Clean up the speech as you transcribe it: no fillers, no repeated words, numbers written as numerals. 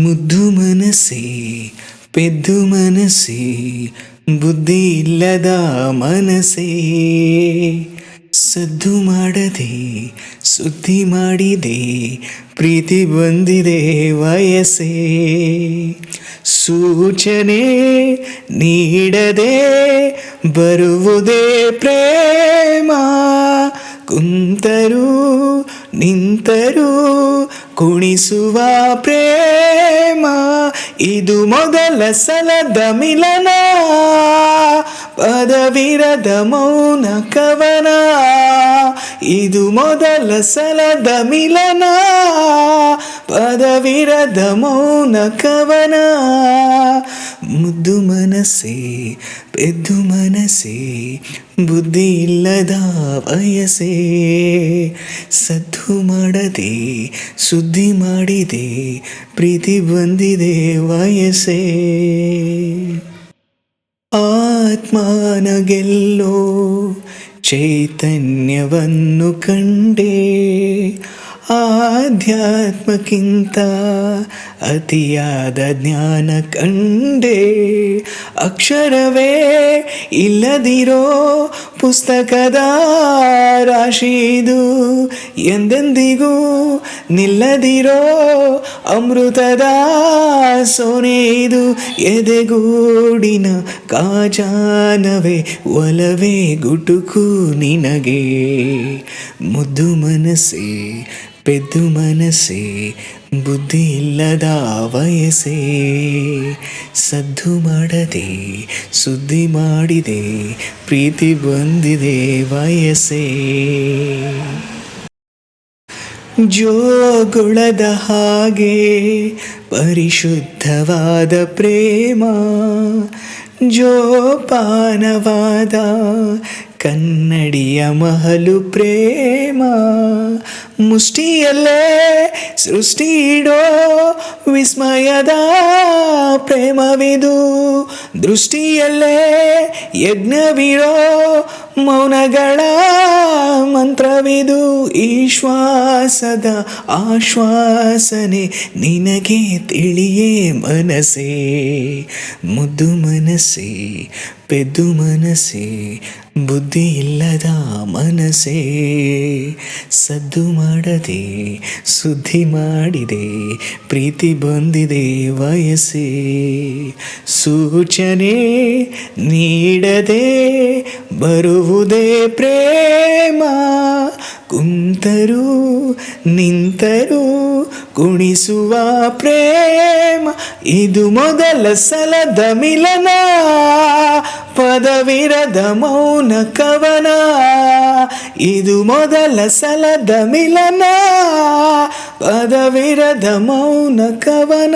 ಮುದ್ದು ಮನಸ್ಸೇ ಪೆದ್ದು ಮನಸ್ಸೇ ಬುದ್ಧಿ ಇಲ್ಲದ ಮನಸ್ಸೇ ಸದ್ದು ಮಾಡದೆ ಸುದ್ದಿ ಮಾಡಿದೆ ಪ್ರೀತಿ ಬಂದಿದೆ ವಯಸ್ಸೇ ಸೂಚನೆ ನೀಡದೆ ಬರುವುದೇ ಪ್ರೇಮ ಕುಂತರು ನಿಂತರು ಕುಣಿಸುವ ಪ್ರೇಮ ಇದು ಮೊದಲ ಸಲದ ಮಿಲನ ಪದವಿರದ ಮೌನ ಕವನ ಇದು ಮೊದಲ ಸಲದ ಮಿಲನ ಪದವಿರದ ಮೌನ ಕವನ ಮುದ್ದು ಮನಸ್ಸೇ ಪೆದ್ದು ಮನಸ್ಸೇ ಬುದ್ಧಿ ಇಲ್ಲದ ವಯಸ್ಸೇ ಸದ್ದು ಮಾಡದೆ ಸುದ್ದಿ ಮಾಡಿದೆ ಪ್ರೀತಿ ಬಂದಿದೆ ವಯಸ್ಸೇ ಆತ್ಮನ ಗೆಲ್ಲೋ ಚೈತನ್ಯವನ್ನು ಕಂಡೆ ಆಧ್ಯಾತ್ಮಕ್ಕಿಂತ ಅತಿಯಾದ ಜ್ಞಾನ ಕಂಡೆ ಅಕ್ಷರವೇ ಇಲ್ಲದಿರೋ ಪುಸ್ತಕದ ರಾಶಿದು ಎಂದೆಂದಿಗೂ ನಿಲ್ಲದಿರೋ ಅಮೃತದ ಸೋನೆದು ಎದೆಗೂಡಿನ ಕಾಜಾನವೇ ಒಲವೇ ಗುಟುಕು ನಿನಗೆ ಮುದ್ದು ಮನಸ್ಸೇ ಪೆದ್ದು ಮನಸ್ಸೇ ಬುದ್ಧಿ ಇಲ್ಲದ ವಯಸ್ಸೇ ಸದ್ದು ಮಾಡದೆ ಸುದ್ದಿ ಮಾಡಿದೆ ಪ್ರೀತಿ ಬಂದಿದೆ ವಯಸ್ಸೇ ಜೋಗುಳದ ಹಾಗೆ ಪರಿಶುದ್ಧವಾದ ಪ್ರೇಮ ಜೋಪಾನವಾದ ಕನ್ನಡಿಯ ಮಹಲು ಪ್ರೇಮ ಮುಷ್ಟಿಯಲ್ಲೇ ಸೃಷ್ಟಿ ಇಡೋ ವಿಸ್ಮಯದ ಪ್ರೇಮವಿದು ದೃಷ್ಟಿಯಲ್ಲೇ ಯಜ್ಞವಿರೋ ಮೌನಗಳ ಮಂತ್ರವಿದು ಈ ಶ್ವಾಸದ ಆಶ್ವಾಸನೆ ನಿನಗೆ ತಿಳಿಯೇ ಮನಸ್ಸೇ ಮುದ್ದು ಮನಸ್ಸೇ ಪೆದ್ದು ಮನಸ್ಸೇ ಬುದ್ಧಿ ಇಲ್ಲದ ಮನಸ್ಸೇ ಸದ್ದು ಮಾಡದೆ ಸುದ್ದಿ ಮಾಡಿದೆ ಪ್ರೀತಿ ಬಂದಿದೆ ವಯಸ್ಸೇ ಸೂಚನೆ ನೀಡದೆ ಬರುವುದೇ ಪ್ರೇಮ ಕುಂತರು ನಿಂತರು ಕುಣಿಸುವ ಪ್ರೇಮ ಇದು ಮೊದಲ ಸಲದ ಮಿಲನ ಪದವಿರದ ಮೌನ ಕವನ ಇದು ಮೊದಲ ಸಲದ ಮಿಲನ ಪದವಿರದ ಮೌನ ಕವನ